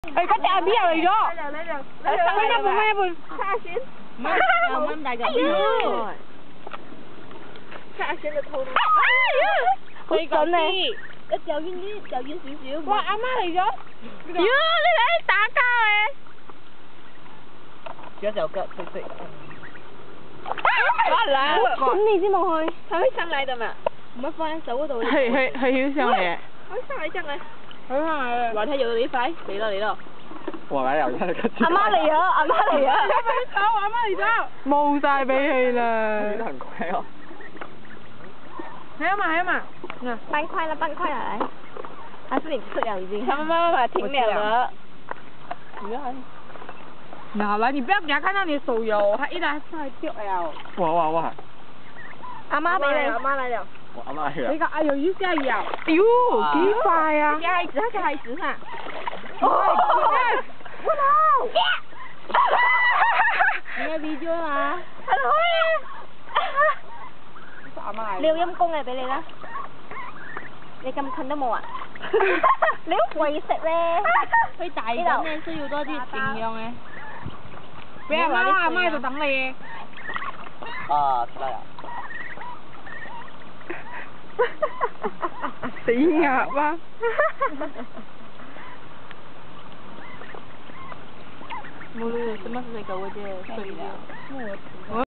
Ê, có cha biết rồi đó. Lấy được. Sao mấy năm hai buồn. Xa xíu. Mắm đại gà rồi. Xa xíu là thôi. Ôi con này. Ít dầu viên xíu xíu. Wow, má này đó. Dưa, lấy tả cao ấy. Chết rồi, tự tự. Quá lạ. Cũng đi chứ mà thôi. Thôi mới sang lại tầm ạ. Mới phai xấu rồi. hơi hiếu sao nè. Mới sang lại chân này. Gọi theo dự đi phải. Đi đâu. Ủa cái nào cái阿媽嚟啊！阿媽嚟啊！阿媽嚟咗。冇晒俾佢啦。很快哦。係啊嘛。搬快了，來。還是你吃了已經？他媽停了。嗱來，你不要給他看到你的手油，他一來出來掉了。哇！阿媽俾你。阿媽嚟了。我阿媽去了。你個哎呦一下咬，哎呦幾快啊！下一隻哈。哇！你有 video 嘛？阿媽你有陰公嘅俾你啦。你咁近都冇啊？你好貴食咧。佢大緊咧，需要多啲營養嘅。俾阿媽喺度等你。啊，出來了。死鴨啊！冇，什麼是這個？我這睡了。